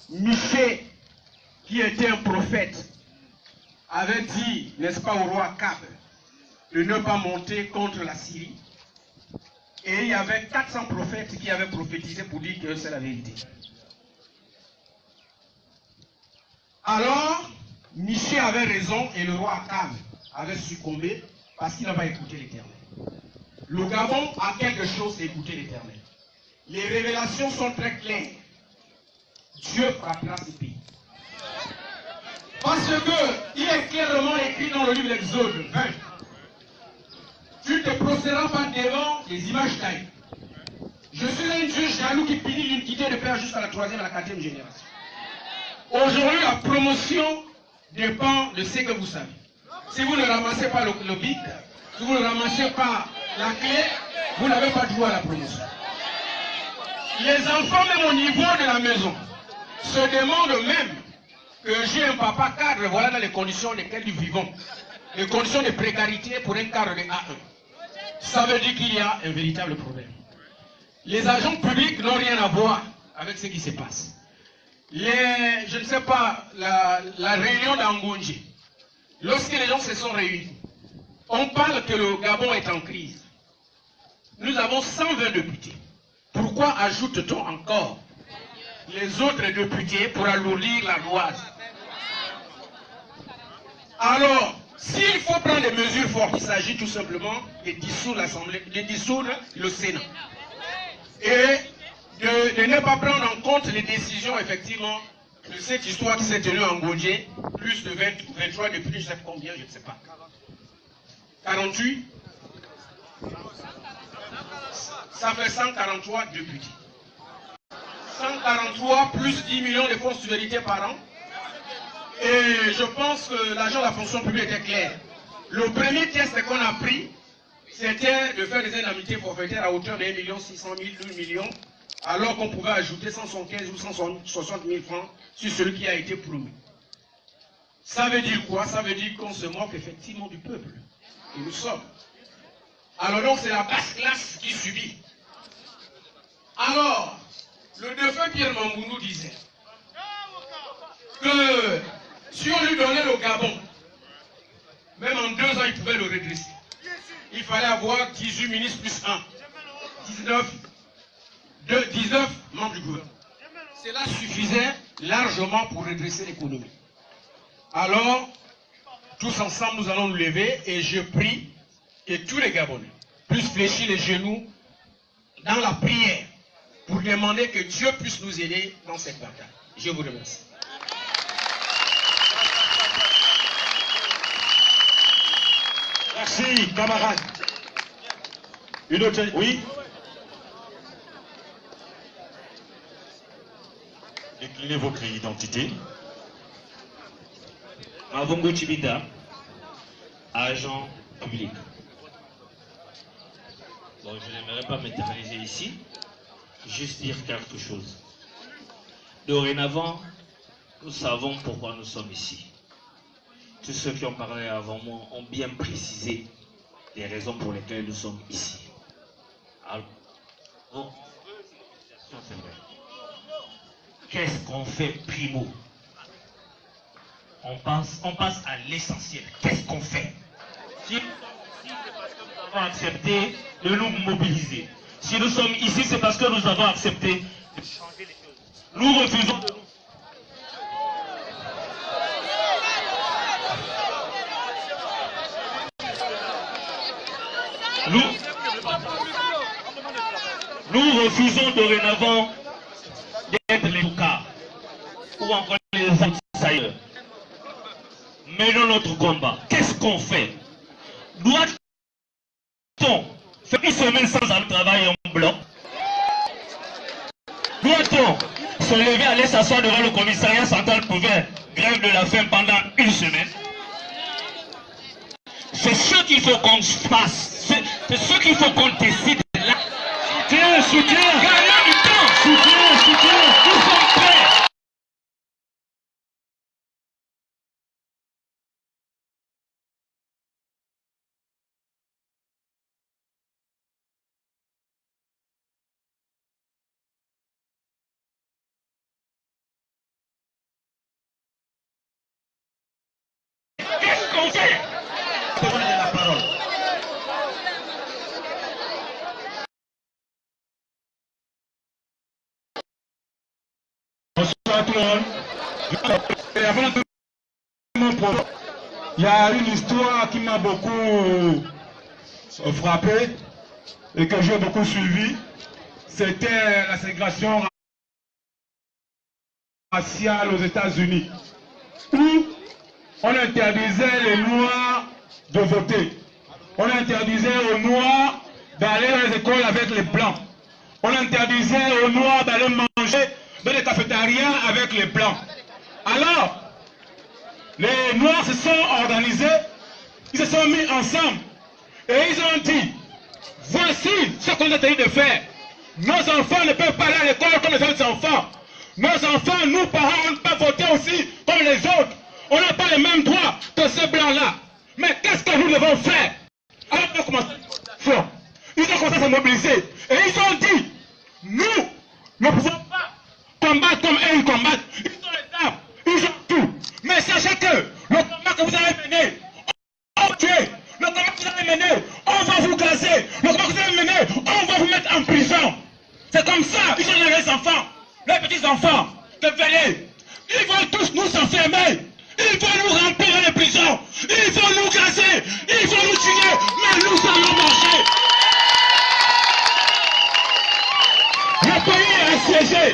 Michée, qui était un prophète, avait dit, n'est-ce pas, au roi Cab, de ne pas monter contre la Syrie. Et il y avait 400 prophètes qui avaient prophétisé pour dire que c'est la vérité. Alors, Michée avait raison et le roi Cab avait succombé parce qu'il n'a pas écouté l'Éternel. Le Gabon a quelque chose d'écouter l'Éternel. Les révélations sont très claires. Dieu frappera ce pays. Parce que il est clairement écrit dans le livre d'Exode 20. Tu ne te procéderas pas devant les images taillées. Je suis un Dieu jaloux qui punit l'iniquité de père jusqu'à la 3e et la 4e génération. Aujourd'hui, la promotion dépend de ce que vous savez. Si vous ne ramassez pas le bic, si vous ne ramassez pas la clé, vous n'avez pas droit à la promotion. Les enfants, même au niveau de la maison, se demandent même que j'ai un papa cadre, voilà dans les conditions dans lesquelles nous vivons. Les conditions de précarité pour un cadre de A1. Ça veut dire qu'il y a un véritable problème. Les agents publics n'ont rien à voir avec ce qui se passe. Je ne sais pas, la réunion d'Angonji, lorsque les gens se sont réunis, on parle que le Gabon est en crise. Nous avons 120 députés. Pourquoi ajoute-t-on encore les autres députés pour alourdir la loi? Alors, s'il faut prendre des mesures fortes, il s'agit tout simplement de dissoudre l'Assemblée, de dissoudre le Sénat. Et de ne pas prendre en compte les décisions, effectivement, de cette histoire qui s'est tenue en Godje, plus de 23 députés, je ne sais pas combien, je ne sais pas. 48, ça fait 143 députés. 143 plus 10 millions de fonds de souverainité par an. Et je pense que l'agent de la fonction publique était clair. Le premier test qu'on a pris, c'était de faire des indemnités forfaitaires à hauteur de 1 600 000, 2 millions, alors qu'on pouvait ajouter 175 ou 160 000 francs sur celui qui a été promu. Ça veut dire quoi? Ça veut dire qu'on se moque effectivement du peuple. Et nous sommes. Alors donc c'est la basse classe qui subit. Alors, le défunt Pierre Mambou nous disait que si on lui donnait le Gabon, même en 2 ans, il pouvait le redresser. Il fallait avoir 18 ministres plus 1. 19 membres du gouvernement. Cela suffisait largement pour redresser l'économie. Alors, tous ensemble, nous allons nous lever et je prie que tous les Gabonais puissent fléchir les genoux dans la prière pour demander que Dieu puisse nous aider dans cette bataille. Je vous remercie. Merci, camarades. Une autre... Oui. Déclinez votre identité. Mavongo Chibita, agent public. Bon, je n'aimerais pas m'éterniser ici, juste dire quelque chose. Dorénavant, nous savons pourquoi nous sommes ici. Tous ceux qui ont parlé avant moi ont bien précisé les raisons pour lesquelles nous sommes ici. Alors, bon, c'est vrai. Qu'est-ce qu'on fait primo? On passe à l'essentiel. Qu'est-ce qu'on fait? Si c'est parce que nous avons accepté de nous mobiliser. Si nous sommes ici, c'est parce que nous avons accepté de changer les choses. Nous refusons de nous refusons dorénavant d'être les toucards ou encore les outsiders. Menons notre combat. Qu'est-ce qu'on fait? Doit-on faire une semaine sans aller travailler en bloc? Doit-on se lever, aller s'asseoir devant le commissariat central pour faire grève de la faim pendant une semaine? C'est ce qu'il faut qu'on fasse. C'est ce qu'il faut qu'on décide là. Soutien. Gagnons du temps. Soutien. Nous sommes bonsoir tout le monde. Et avant de mon propos, il y a une histoire qui m'a beaucoup frappé et que j'ai beaucoup suivi. C'était la ségrégation raciale aux États-Unis, où on interdisait les Noirs de voter. On interdisait aux Noirs d'aller dans les écoles avec les Blancs. On interdisait aux Noirs d'aller manger dans les cafétérias avec les Blancs. Alors, les Noirs se sont organisés, ils se sont mis ensemble et ils ont dit, voici ce qu'on a essayé de faire. Nos enfants ne peuvent pas aller à l'école comme les autres enfants. Nos enfants, nous parents, on ne peut pas voter aussi comme les autres. On n'a pas les mêmes droits que ces blancs-là. Mais qu'est-ce que nous devons faire? Alors ils ont commencé à se mobiliser. Et ils ont dit, nous ne pouvons pas combattre comme eux ils combattent. Ils ont les armes, ils ont tout. Mais sachez que le combat que vous avez mené, on va tuer. Le combat que vous avez mené, on va vous gazer. Le combat que vous avez mené, on va vous mettre en prison. C'est comme ça, ils ont les enfants, les petits-enfants, que venez. Ils vont tous nous enfermer. Ils vont nous remplir dans les prisons. Ils vont nous gazer. Ils vont nous tuer. Mais nous allons marcher. Le pays est assiégé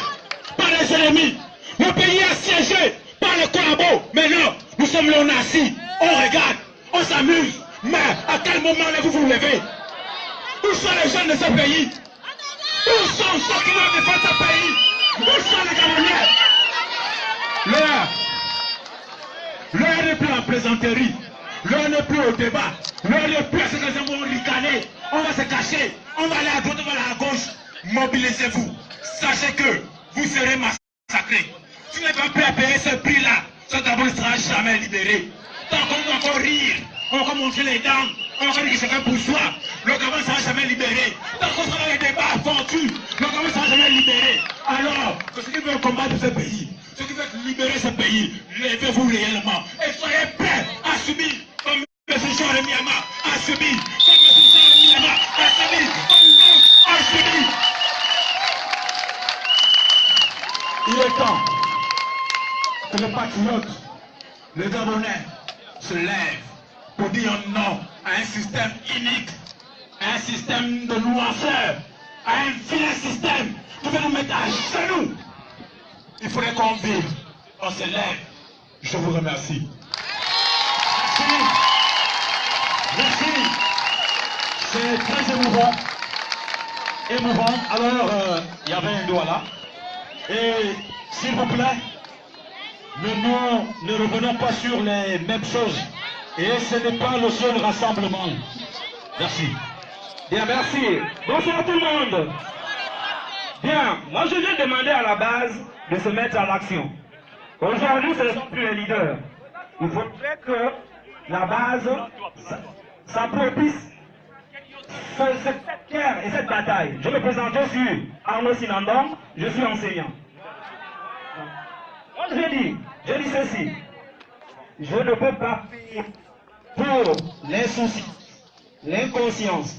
par les ennemis. Le pays est assiégé par les collabos. Mais non, nous sommes là, on est assis. On regarde. On s'amuse. Mais à quel moment là vous vous levez? Où sont les jeunes de ce pays? Où sont ceux qui vont défendre ce pays? Où sont les Camerounais? L'heure n'est plus en plaisanterie. L'heure n'est plus au débat. L'heure n'est plus à ce que les gens vont ricaner. On va se cacher. On va aller à droite, on va aller à gauche. Mobilisez-vous. Sachez que vous serez massacrés. Si vous n'êtes pas prêt à payer ce prix-là, ce Gabon ne sera jamais libéré. Tant qu'on va encore rire, on va encore montrer les dents, on va encore dire que chacun pour soi, le Gabon ne sera jamais libéré. Tant qu'on sera dans les débats aventus, le Gabon ne sera jamais libéré. Alors, que ceux qui veulent combattre ce pays, ceux qui veulent libérer ce pays, levez-vous réellement et soyez prêts à subir comme M. Jean Miyama a subi, comme M. Jean Miyama a subi, comme nous a subi. Il est temps que les patriotes, les Gabonais, se lèvent pour dire non à un système inique, à un système de noirceur, à un vilain système qui veut nous mettre à genoux. Il faudrait qu'on vive. On se lève. Je vous remercie. Merci. Merci. C'est très émouvant. Émouvant. Alors, il y avait un doigt là. Et s'il vous plaît, ne revenons pas sur les mêmes choses. Et ce n'est pas le seul rassemblement. Merci. Bien, merci. Bonsoir tout le monde. Bien, moi je viens demander à la base de se mettre à l'action. Aujourd'hui, ce ne sont plus les leaders. Il faudrait que la base s'approprie cette guerre et cette bataille. Je me présente, je suis Arnaud Sinandong, je suis enseignant. Moi je dis ceci. Je ne peux pas payer pour l'insouciance, l'inconscience,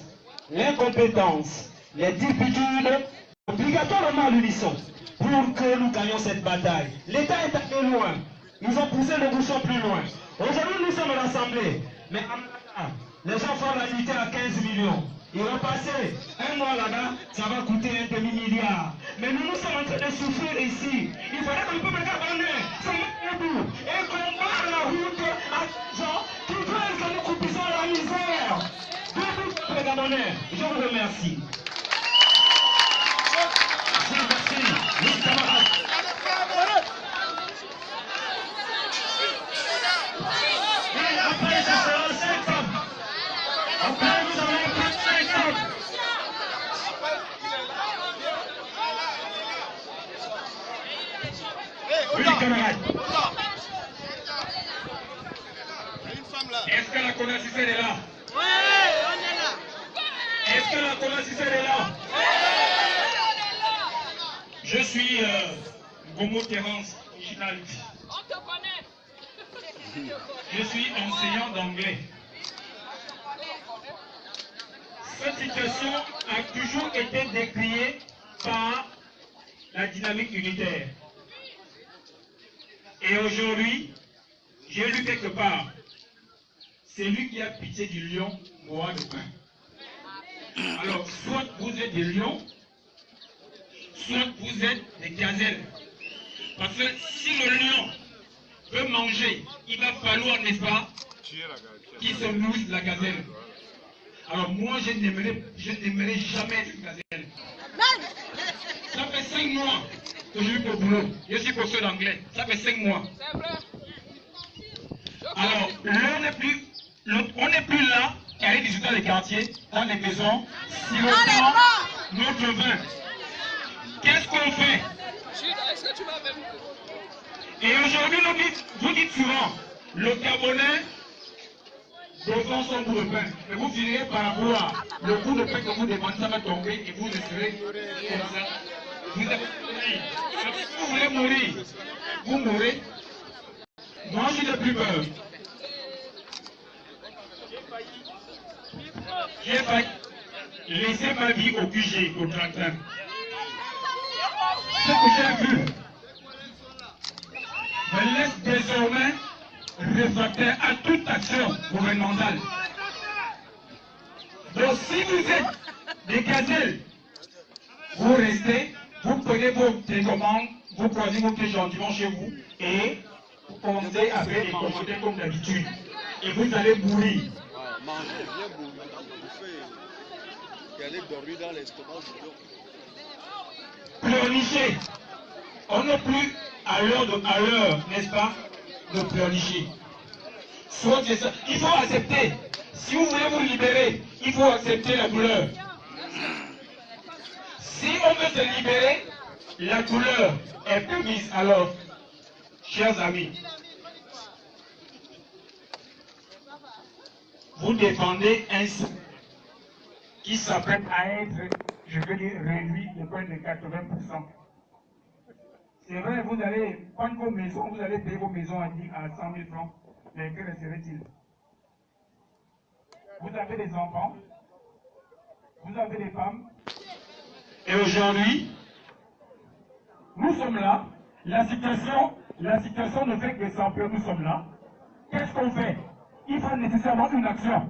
l'incompétence, les turpitudes, obligatoirement à l'unisson, pour que nous gagnions cette bataille. L'État est allé loin. Ils ont poussé le bouchon plus loin. Aujourd'hui, nous sommes rassemblés. Mais les gens font la unité à 15 millions. Ils vont passer un mois là-bas, ça va coûter un demi-milliard. Mais nous sommes en train de souffrir ici. Il faudrait que le peuple gabonais se mette debout et qu'on barre la route à ces gens qui veulent que nous coupissions la misère. Debout, peuple gabonais. Je vous remercie. Merci. Oui, camarades. Et après, ce sera 5 hommes. Après, nous allons prendre 5 hommes. Oui, camarades. Est-ce que la connaissance est là? Oui, on est là. Est-ce que la connaissance est là? Je suis Gomo Terence Chinaldi. On te connaît. Je suis enseignant d'anglais. Cette situation a toujours été décriée par la dynamique unitaire. Et aujourd'hui, j'ai lu quelque part, c'est lui qui a pitié du lion mourra de pain. Alors, soit vous êtes des lions, soit vous êtes des gazelles. Parce que si le lion peut manger, il va falloir, n'est-ce pas, qu'il se nourrisse de la gazelle. Alors moi, je n'aimerais jamais être une gazelle. Ça fait 5 mois que je suis au boulot. Je suis professeur d'anglais. Ça fait 5 mois. Alors, on n'est plus là à aller discuter dans les quartiers, dans les maisons, sirotant notre vin. Qu'est-ce qu'on fait? Et aujourd'hui, vous dites souvent, le Gabonais devant son bout de pain. Mais vous finirez par avoir le bout de pain que vous demandez, ça va tomber et vous resterez comme ça. Vous allez mourir. Alors, si vous voulez mourir, vous mourrez. Moi, je n'ai plus peur. J'ai failli laisser ma vie au QG, au 31. Ce que j'ai vu me laisse désormais réfractaire à toute action gouvernementale. Donc si vous êtes des gazelles, vous restez, vous prenez vos télécommandes, vous croisez vos pieds gentiment chez vous et vous commencez à faire les commandes comme d'habitude. Et vous allez mourir. Manger, bien bouffer, et aller dormir dans l'estomac du lion. Pleurnicher. On n'est plus à l'heure, n'est-ce pas, de pleurnicher. Soit c'est ça. Il faut accepter. Si vous voulez vous libérer, il faut accepter la douleur. Si on veut se libérer, la douleur est permise. Alors, chers amis, vous défendez un sou qui s'apprête à être, je veux dire, réduit de près de 80%. C'est vrai, vous allez prendre vos maisons, vous allez payer vos maisons à 100 000 francs, mais que resterait-il? Vous avez des enfants, vous avez des femmes, et aujourd'hui, nous sommes là, la situation ne fait que s'empirer, nous sommes là. Qu'est-ce qu'on fait? Il faut nécessairement une action.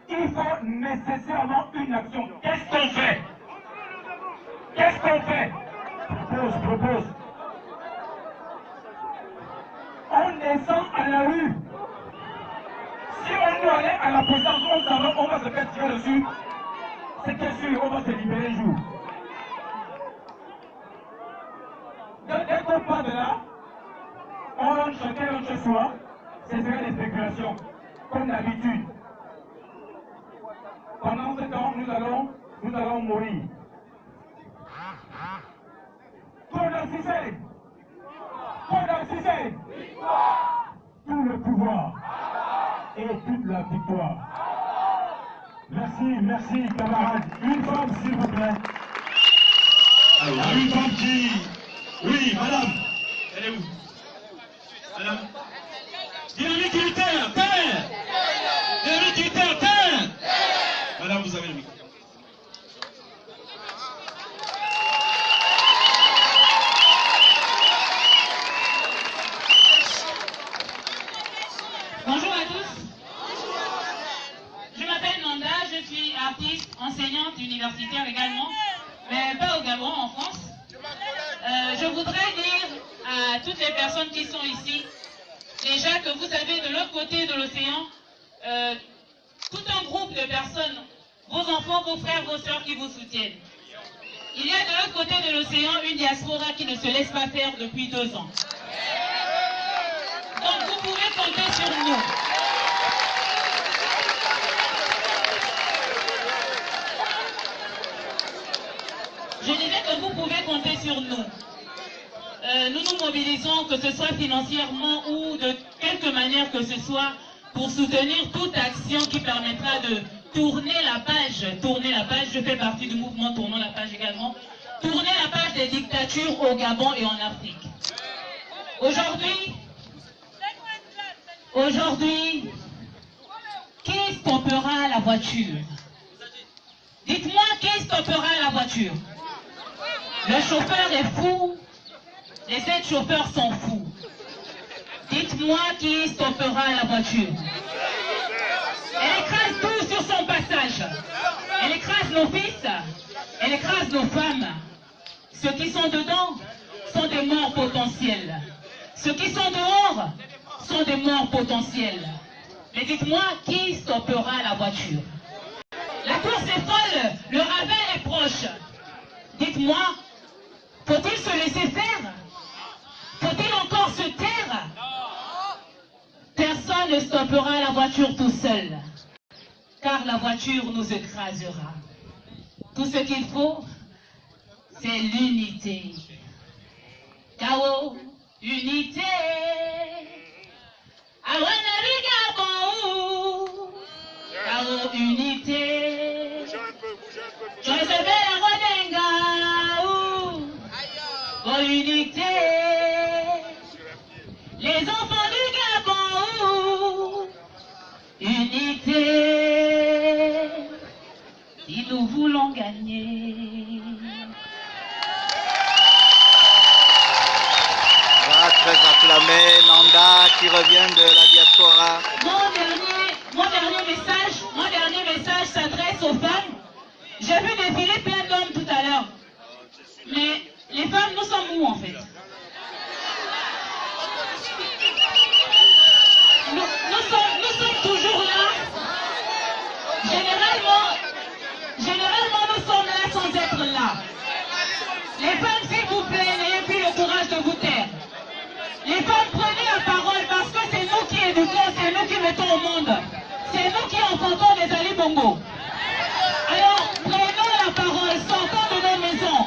Il faut nécessairement une action. Qu'est-ce qu'on fait? Qu'est-ce qu'on fait? Propose. On descend à la rue. Si on doit aller à la présidence, on va se faire tirer dessus. C'était sûr, on va se libérer un jour. Dès qu'on part de là, on rentre chacun chez soi. Ce serait des spéculations, comme d'habitude. Pendant ce temps, nous allons mourir. Condensé, tout le pouvoir et toute la victoire. Merci camarades. Une femme s'il vous plaît. Alors, une femme qui... Oui, madame. Elle est où? Madame. Dynamique militaire, terre. Dynamique militaire, terre. Madame, vous avez le micro. Bonjour à tous. Je m'appelle Nanda, je suis artiste, enseignante universitaire également, mais pas au Gabon, en France. Je voudrais dire à toutes les personnes qui sont ici, déjà que vous avez de l'autre côté de l'océan, tout un groupe de personnes, vos enfants, vos frères, vos soeurs qui vous soutiennent. Il y a de l'autre côté de l'océan une diaspora qui ne se laisse pas faire depuis 2 ans. Donc vous pouvez compter sur nous. Je disais que vous pouvez compter sur nous. Nous nous mobilisons, que ce soit financièrement ou de quelque manière que ce soit, pour soutenir toute action qui permettra de tourner la page. Tourner la page, je fais partie du mouvement Tournons la page également. Tourner la page des dictatures au Gabon et en Afrique. Aujourd'hui, qui stoppera la voiture? Dites-moi, qui stoppera la voiture? Le chauffeur est fou, Les 7 chauffeurs sont fous. Dites-moi qui stoppera la voiture. Elle écrase tout sur son passage. Elle écrase nos fils. Elle écrase nos femmes. Ceux qui sont dedans sont des morts potentiels. Ceux qui sont dehors sont des morts potentiels. Mais dites-moi qui stoppera la voiture. La course est folle, le ravin est proche. Dites-moi, faut-il se laisser faire? Faut-il encore se taire? Personne ne stoppera la voiture tout seul, car la voiture nous écrasera. Tout ce qu'il faut, c'est l'unité. K.O. Unité. K.O. Unité. Unité. Les enfants du Gabon. Unité. Si nous voulons gagner. Voilà, très acclamé, Nanda qui revient de la diaspora. Mon dernier message s'adresse aux femmes. J'ai vu défiler plein d'hommes tout à l'heure. Mais les femmes, nous sommes où en fait? Nous sommes toujours là. Généralement, nous sommes là sans être là. Les femmes, s'il vous plaît, n'ayez plus le courage de vous taire. Les femmes, prenez la parole parce que c'est nous qui éduquons, c'est nous qui mettons au monde. C'est nous qui enfantons des Ali Bongo. Alors, prenons la parole, sortons de nos maisons.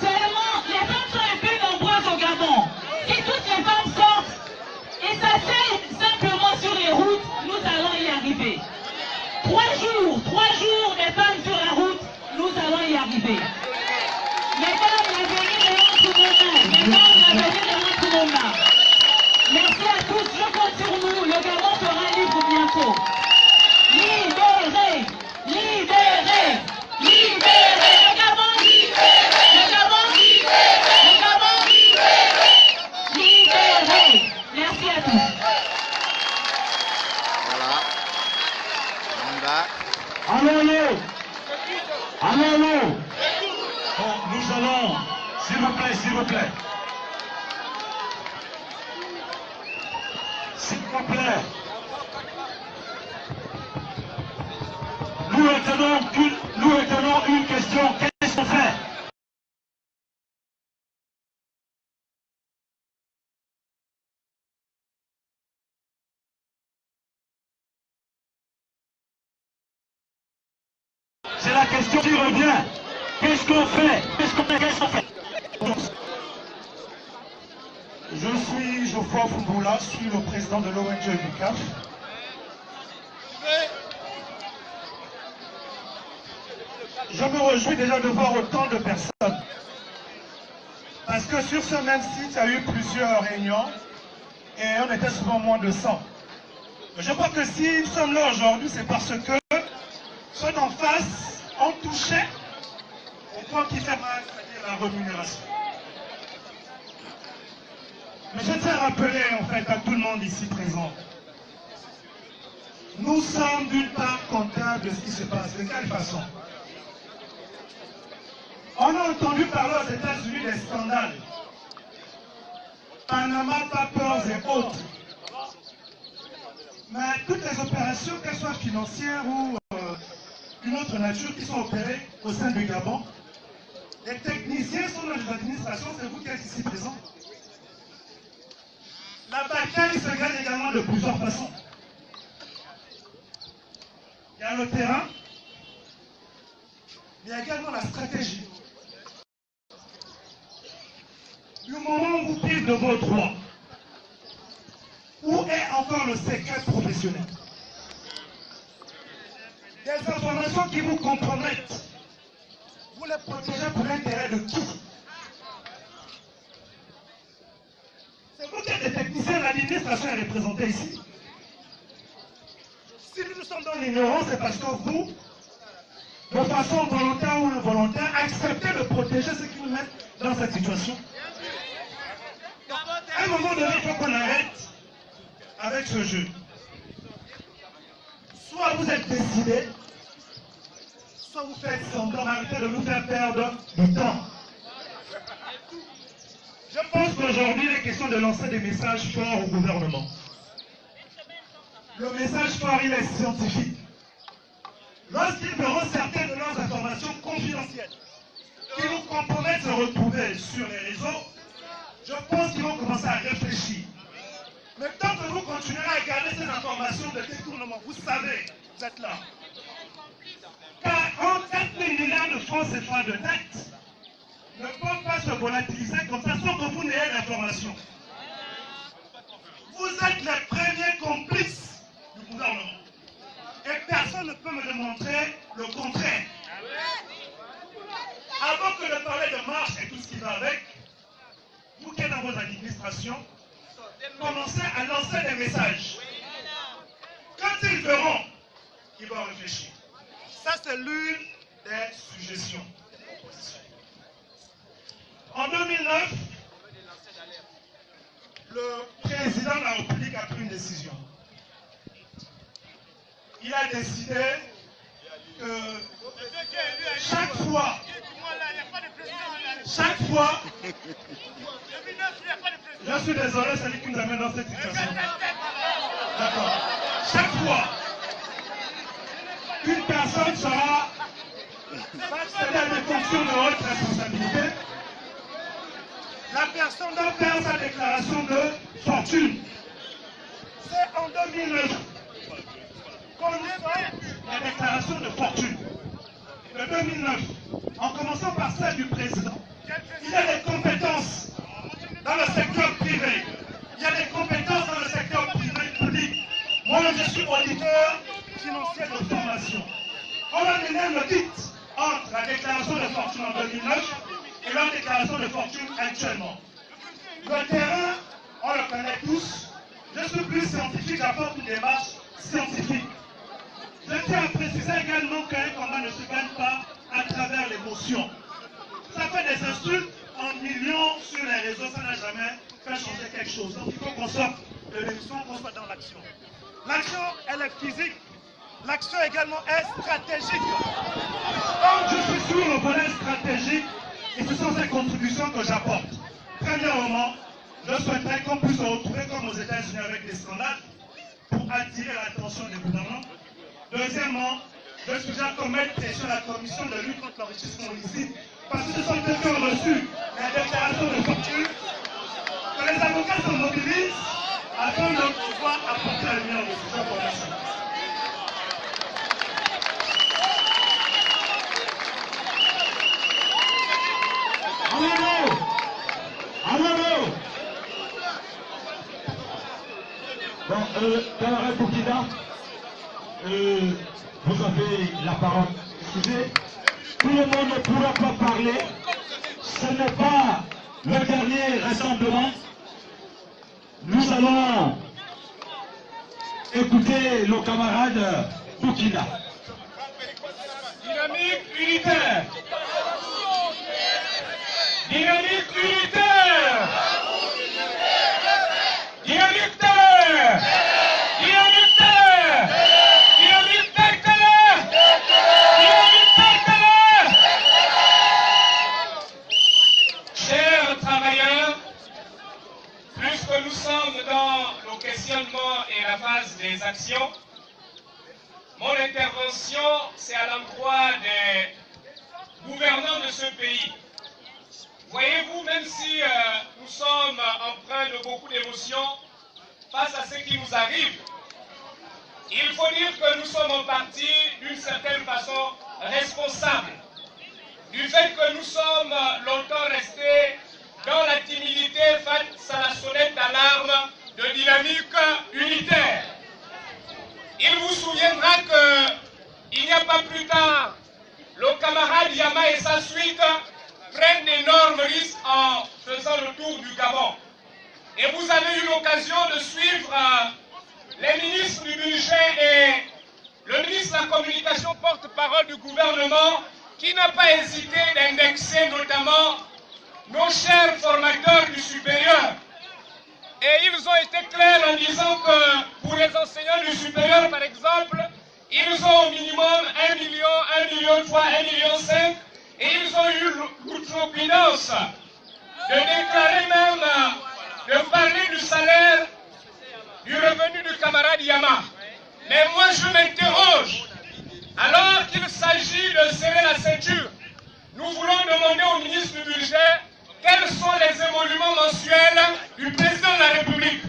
Seulement, les femmes sont les plus nombreuses au Gabon. Si toutes les femmes sortent et s'asseyent simplement sur les routes, nous allons y arriver. 3 jours, les femmes sur la route, nous allons y arriver. Mesdames, l'avenir est entre nos mains. Mesdames, l'avenir est entre nos mains. Merci à tous, je compte sur nous. Le Gabon sera libre bientôt. Libéré, libéré, libéré. Le Gabon libéré. Le Gabon libéré. Le Gabon libéré. Libéré. Merci à tous. Voilà. Nanda. Allons-nous. Allons-nous. Bon, nous allons, s'il vous plaît, s'il vous plaît. S'il vous plaît. Nous retenons une question. Qu'est-ce qu'on fait? C'est la question qui revient. Qu'est-ce qu'on fait? Qu'est-ce qu'on fait? Qu'est-ce qu'on fait? Je suis Geoffroy Fumboula, je suis le président de l'ONG du CAF. Je me réjouis déjà de voir autant de personnes. Parce que sur ce même site, il y a eu plusieurs réunions et on était souvent moins de 100. Je crois que si nous sommes là aujourd'hui, c'est parce que ceux d'en face ont touché au point qui fait mal, c'est-à-dire la rémunération. Mais je tiens à rappeler en fait à tout le monde ici présent. Nous sommes d'une part comptables de ce qui se passe. De quelle façon? On a entendu parler aux États-Unis des scandales. Panama Papers et autres. Mais toutes les opérations, qu'elles soient financières ou d'une autre nature, qui sont opérées au sein du Gabon, les techniciens sont dans les administrations, c'est vous qui êtes ici présents. La bataille se gagne également de plusieurs façons. Il y a le terrain, mais il y a également la stratégie. Du moment où vous pile de vos droits, où est encore le secret professionnel? Des informations qui vous compromettent, vous les protégez pour l'intérêt de qui? C'est vous qui êtes des techniciens, l'administration est représentée ici. Si nous sommes dans l'ignorance, c'est parce que vous, de façon volontaire ou involontaire, acceptez de protéger ceux qui nous mettent dans cette situation. À un moment donné, il faut qu'on arrête avec ce jeu. Soit vous êtes décidé, soit vous faites semblant, arrêtez de nous faire perdre du temps. Je pense qu'aujourd'hui, il est question de lancer des messages forts au gouvernement. Le message fort, il est scientifique. Lorsqu'ils verront certaines de leurs informations confidentielles qui nous compromettent de se retrouver sur les réseaux, je pense qu'ils vont commencer à réfléchir. Mais tant que vous continuerez à garder ces informations de détournement, vous savez, vous êtes là. Car en 4 milliards de francs CFA de dette ne peuvent pas se volatiliser comme ça sans que vous n'ayez l'information. Vous êtes les premiers complices du gouvernement. Et personne ne peut me démontrer le contraire. Avant que de parler de marche et tout ce qui va avec, vous qui êtes dans vos administrations, commencez à lancer des messages. Quand ils verront, ils vont réfléchir. Ça, c'est l'une des suggestions. En 2009, le président de la République a pris une décision. Il a décidé que chaque fois, je suis désolé, c'est lui qui nous amène dans cette situation. D'accord. Chaque fois qu'une personne sera face à des fonctions de haute responsabilité, la personne doit faire sa déclaration de fortune. C'est en 2009 qu'on fait la déclaration de fortune. De 2009, en commençant par celle du président. Il y a des compétences dans le secteur privé. Il y a des compétences dans le secteur privé public. Moi, je suis auditeur financier de formation. On va donner le titre entre la déclaration de fortune en 2009 et la déclaration de fortune actuellement. Le terrain, on le connaît tous. Je suis plus scientifique, j'apporte une démarche scientifique. Je tiens à préciser également qu'un combat ne se gagne pas à travers l'émotion. Ça fait des insultes en millions sur les réseaux, ça n'a jamais fait changer quelque chose. Donc il faut qu'on sorte de l'émotion, qu'on soit dans l'action. L'action, elle est physique. L'action également est stratégique. Donc je suis sur le volet stratégique et ce sont ces contributions que j'apporte. Premièrement, je souhaiterais qu'on puisse se retrouver comme aux États-Unis avec des scandales pour attirer l'attention des gouvernants. Deuxièmement, je suggère qu'on mette pression à la commission de lutte contre l'enrichissement illicite parce que ce sont eux qui ont reçu la déclaration de fortune, que les avocats se mobilisent afin de pouvoir apporter la lumière au sujet pour l'instant. Bon, camarade Boukina, vous avez la parole. Excusez, tout le monde ne pourra pas parler. Ce n'est pas le dernier rassemblement. Nous allons écouter le camarade Boukina. Dynamique unitaire. Dynamique unitaire. Dynamique terre. Dynamique terre. Dynamique terre. Dynamique terre. Chers travailleurs, puisque nous sommes dans le questionnement et la phase des actions, mon intervention, c'est à l'endroit des gouvernants de ce pays. Voyez-vous, même si nous sommes empreints de beaucoup d'émotions face à ce qui nous arrive, il faut dire que nous sommes en partie, d'une certaine façon, responsables du fait que nous sommes longtemps restés dans la timidité face à la sonnette d'alarme de dynamique unitaire. Il vous souviendra qu'il n'y a pas plus tard, le camarade Yama et sa suite prennent d'énormes risques en faisant le tour du Gabon. Et vous avez eu l'occasion de suivre les ministres du budget et le ministre de la communication porte-parole du gouvernement qui n'a pas hésité d'indexer notamment nos chers formateurs du supérieur. Et ils ont été clairs en disant que pour les enseignants du supérieur, par exemple, ils ont au minimum 1 million, 1 million 3, 1 million 5, et ils ont eu l'outrecuidance de déclarer même, de parler du salaire, du revenu du camarade Yama. Mais moi je m'interroge, alors qu'il s'agit de serrer la ceinture, nous voulons demander au ministre du Budget quels sont les émoluments mensuels du président de la République.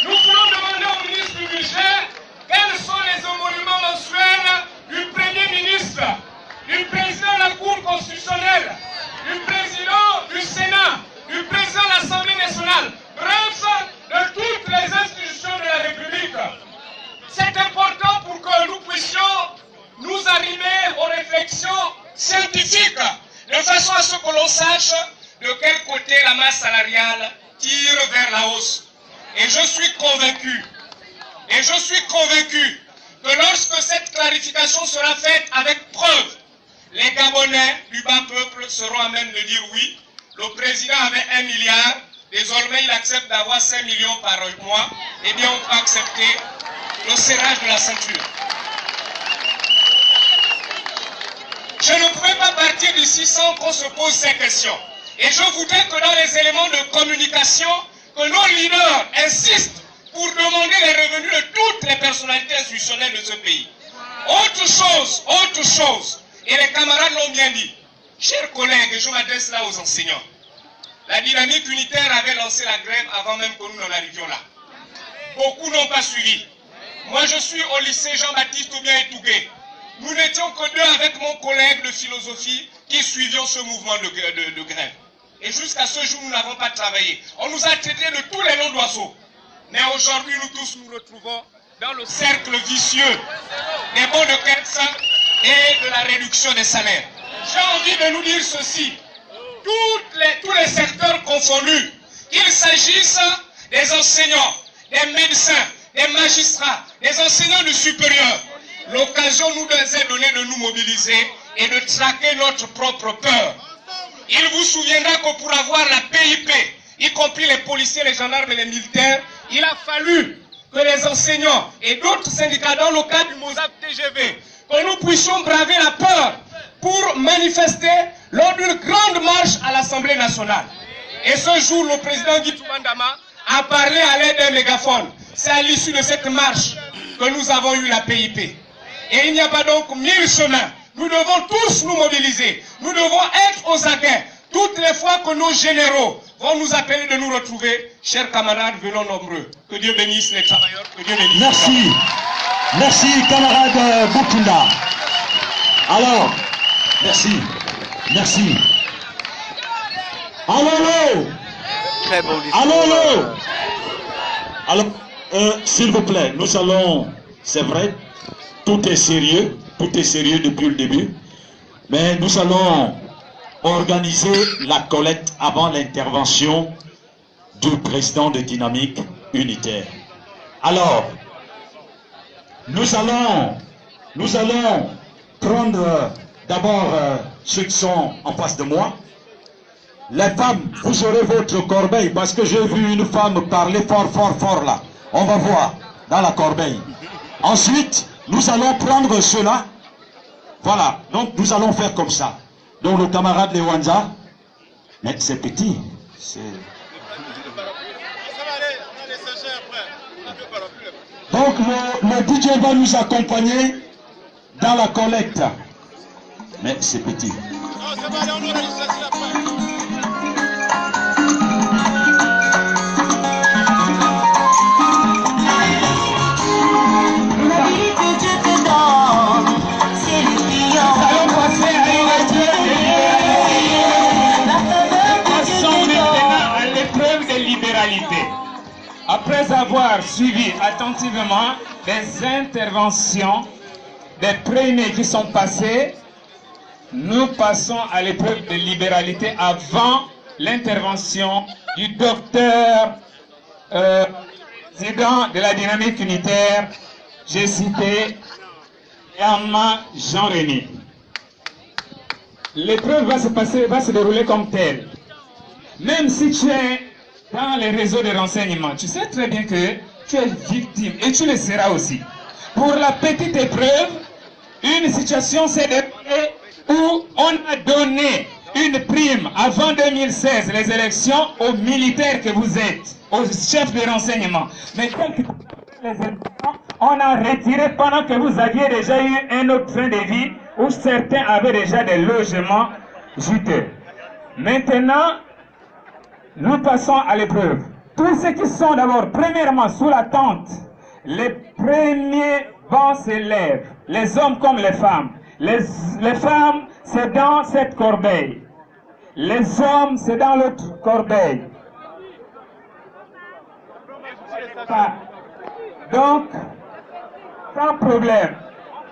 Nous voulons demander au ministre du Budget quels sont les émoluments mensuels du Premier ministre, du président de la Cour constitutionnelle, du président du Sénat, du président de l'Assemblée nationale, bref, de toutes les institutions de la République. C'est important pour que nous puissions nous arrimer aux réflexions scientifiques, de façon à ce que l'on sache de quel côté la masse salariale tire vers la hausse. Et je suis convaincu, que lorsque cette clarification sera faite avec preuve, les Gabonais du bas peuple seront à même de dire oui, le président avait 1 milliard, désormais il accepte d'avoir 5 millions par mois, eh bien on peut accepter le serrage de la ceinture. Je ne pouvais pas partir d'ici sans qu'on se pose ces questions. Et je voudrais que dans les éléments de communication, que nos leaders insistent pour demander les revenus de toutes les personnalités institutionnelles de ce pays. Autre chose, et les camarades l'ont bien dit, chers collègues, et je m'adresse là aux enseignants, la dynamique unitaire avait lancé la grève avant même que nous n'en arrivions là. Beaucoup n'ont pas suivi. Moi je suis au lycée Jean-Baptiste Oubien-Etougué. Nous n'étions que 2 avec mon collègue de philosophie qui suivions ce mouvement de grève. Et jusqu'à ce jour, nous n'avons pas travaillé. On nous a traités de tous les noms d'oiseaux. Mais aujourd'hui, nous tous nous retrouvons dans le cercle vicieux des bons de caisse et de la réduction des salaires. J'ai envie de nous dire ceci. Tous les secteurs confondus, qu'il s'agisse des enseignants, des médecins, des magistrats, des enseignants du supérieur, l'occasion nous est donnée de nous mobiliser et de traquer notre propre peur. Il vous souviendra que pour avoir la PIP, y compris les policiers, les gendarmes et les militaires, il a fallu que les enseignants et d'autres syndicats, dans le cadre du MOSAP TGV, que nous puissions braver la peur pour manifester lors d'une grande marche à l'Assemblée nationale. Et ce jour, le président Guy Toubandama a parlé à l'aide d'un mégaphone. C'est à l'issue de cette marche que nous avons eu la PIP. Et il n'y a pas donc 1000 chemins. Nous devons tous nous mobiliser. Nous devons être aux aguets. Toutes les fois que nos généraux vont nous appeler de nous retrouver, chers camarades, venons nombreux. Que Dieu bénisse les travailleurs. Que Dieu bénisse. Merci. Merci, camarade Bukunda. Alors, merci. Allô. Très beau discours. Allô. Alors, s'il vous plaît, nous allons, c'est vrai, tout est sérieux depuis le début, mais nous allons organiser la collecte avant l'intervention du président de Dynamique Unitaire. Alors, nous allons prendre d'abord ceux qui sont en face de moi. Les femmes, vous aurez votre corbeille, parce que j'ai vu une femme parler fort là. On va voir dans la corbeille. Ensuite, nous allons prendre cela. Voilà, donc nous allons faire comme ça. Donc le camarade Lewanza, mais c'est petit. Donc le DJ va nous accompagner dans la collecte. Mais c'est petit. Après avoir suivi attentivement les interventions des premiers qui sont passés, nous passons à l'épreuve de libéralité avant l'intervention du docteur président de la Dynamique Unitaire, j'ai cité Yama Jean-René. l'épreuve va se dérouler comme telle. Même si tu es dans les réseaux de renseignement, tu sais très bien que tu es victime et tu le seras aussi. Pour la petite épreuve, une situation s'est déroulée où on a donné une prime avant 2016, les élections, aux militaires que vous êtes, aux chefs de renseignement. Mais quelques les élections, on a retiré pendant que vous aviez déjà eu un autre train de vie où certains avaient déjà des logements juteux. Maintenant, nous passons à l'épreuve. Tous ceux qui sont d'abord, premièrement, sous la tente, les premiers vents s'élèvent, les hommes comme les femmes. Les femmes, c'est dans cette corbeille. Les hommes, c'est dans l'autre corbeille. Donc, sans problème,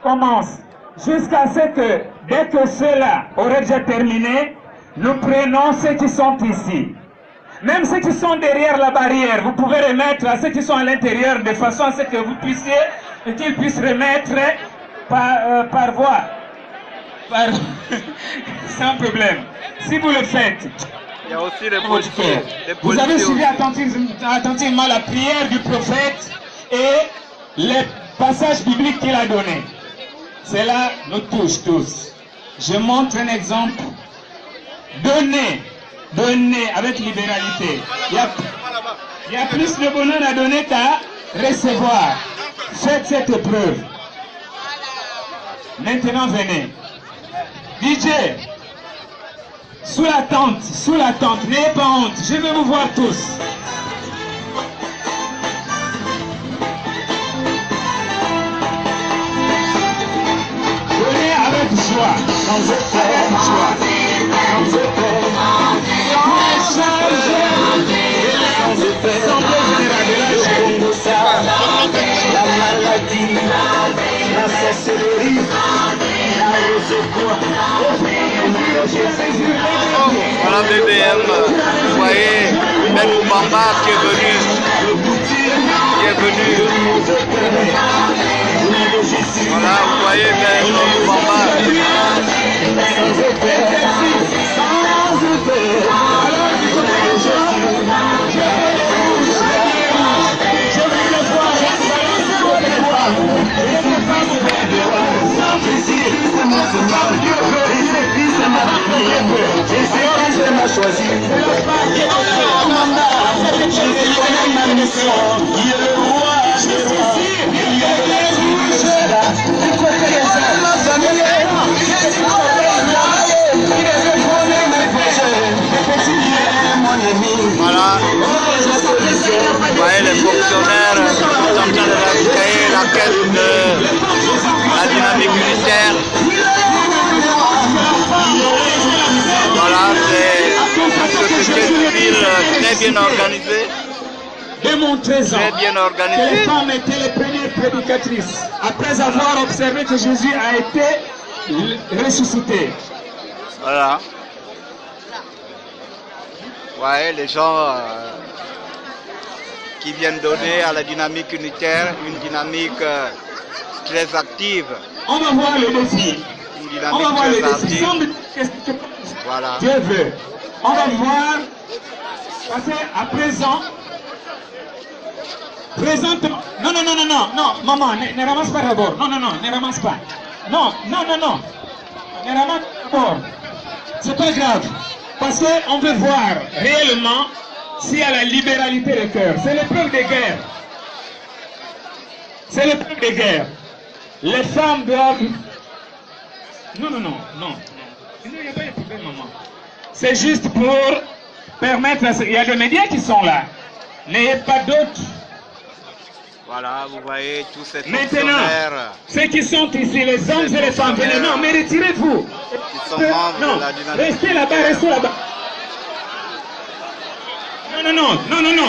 commence. Jusqu'à ce que, dès que cela aurait déjà terminé, nous prenons ceux qui sont ici. Même ceux qui sont derrière la barrière, vous pouvez remettre à ceux qui sont à l'intérieur de façon à ce que vous puissiez, qu'ils puissent remettre par voie. Sans problème. Si vous le faites, il y a aussi les policiers. Vous avez suivi attentivement la prière du prophète et les passages bibliques qu'il a donnés. Cela nous touche tous. Je montre un exemple. Donnez avec libéralité. Il y a plus de bonheur à donner qu'à recevoir. Faites cette épreuve. Maintenant, venez. DJ, sous la tente, n'ayez pas honte, je veux vous voir tous. Venez avec joie, avec joie. La maladie, la sorcellerie, Voilà BBM, vous voyez Ben Moubamba qui est venu. Voilà, vous voyez Ben Moubamba. Voilà, vous voyez les fonctionnaires qui sont en train de créer la caisse de la dynamique unitaire. Voilà, c'est une société civile très bien organisée. Démontrez-en que les femmes étaient les premières prédicatrices après avoir observé que Jésus a été ressuscité. Voilà. Ouais, les gens qui viennent donner à la dynamique unitaire une dynamique très active. On va voir le défi. Une dynamique très active. Voilà. Dieu veut. On va voir, parce qu'à présent, présentement, non, maman, ne ramasse pas d'abord. Non, ne ramasse pas. Non, ne ramasse pas d'abord. C'est pas grave. Parce qu'on veut voir réellement s'il y a la libéralité de cœur. C'est l'épreuve de guerre. C'est l'épreuve de guerre. Les femmes doivent... Non. Il n'y a pas de problème, maman. C'est juste pour permettre... Il y a des médias qui sont là. N'ayez pas d'autres. Voilà, vous voyez tous ces maintenant, ceux qui sont ici, les hommes et les femmes, venez, non, mais retirez-vous. Non, restez là-bas, Non,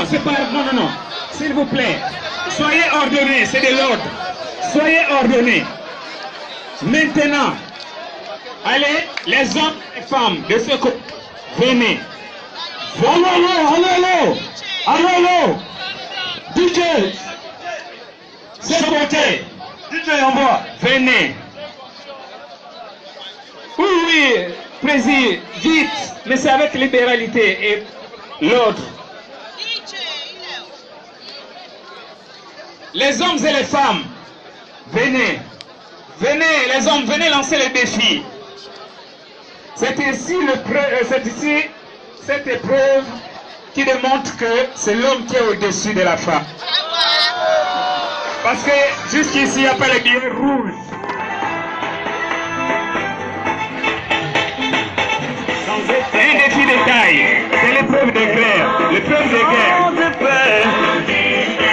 c'est pas... Non. S'il vous plaît, soyez ordonnés, c'est de l'ordre. Soyez ordonnés. Maintenant, allez, les hommes et les femmes de ce côté, venez. Allô, DJ, c'est côté. DJ, on voit. Venez. Oui, Président, vite, mais c'est avec libéralité et l'autre. Les hommes et les femmes, venez, venez, les hommes, venez lancer le défi. C'est ici, cette épreuve qui démontre que c'est l'homme qui est au-dessus de la femme. Parce que jusqu'ici, il n'y a pas les billets rouges. Un défi de taille, c'est l'épreuve de guerre. L'épreuve de guerre.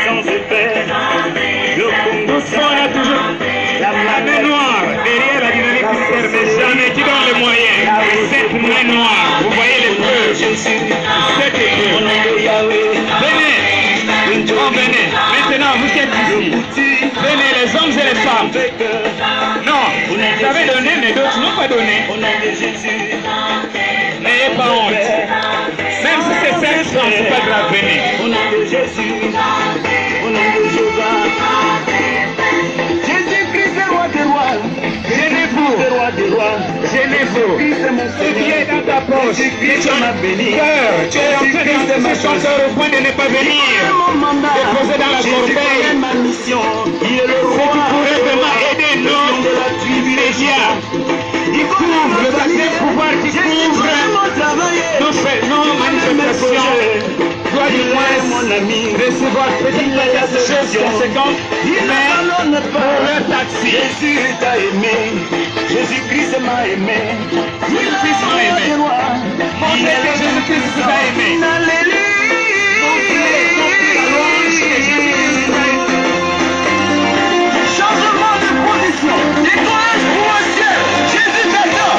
Sans épée, nous sommes là toujours. La main noire derrière la dynamique militaire, mais jamais qui donne les moyens. Cette main noire, vous voyez l'épreuve. Cette épreuve. Venez. Oh, venez. Maintenant, vous êtes ici. Venez, les hommes et les femmes. Non, vous avez donné, mais d'autres n'ont pas donné. N'ayez pas honte. Même si c'est 5 francs, c'est pas grave, venez. Au nom de Jésus, au nom de Jéhovah. Jésus-Christ est roi des rois. Gênez-vous. Gênez-vous. Ce qui est dans ta poche, qui est ton cœur. Tu es en train d'enfoncer ton cœur au point de ne pas venir. Déposer dans la corbeille. Ce qui pourrait vraiment aider l'homme de la tribu des diables. Il couvre le sacré pouvoir qui couvre nos manifestations. Doit du moins recevoir petite chose conséquente, mais pour le taxi. Jésus t'a aimé, Jésus-Christ m'a aimé. Jésus-Christ m'a aimé. Montrez que Jésus-Christ vous a aimé. Changement de position. Décourage pour un ciel. Jésus t'attend.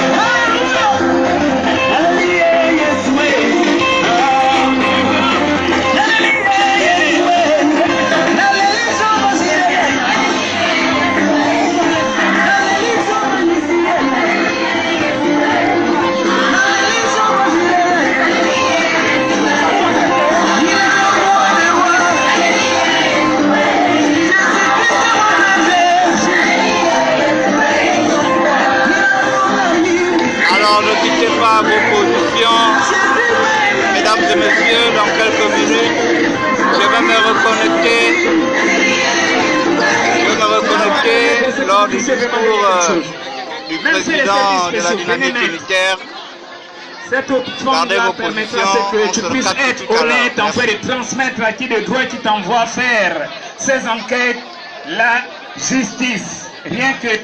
Alors ne quittez pas vos positions. Mesdames et messieurs, dans quelques minutes, je vais me reconnecter lors du discours du président de la dynamique unitaire. Cette option-là permettra que tu puisses être honnête en fait de transmettre à qui de droit qui t'envoie faire ces enquêtes, la justice. Rien que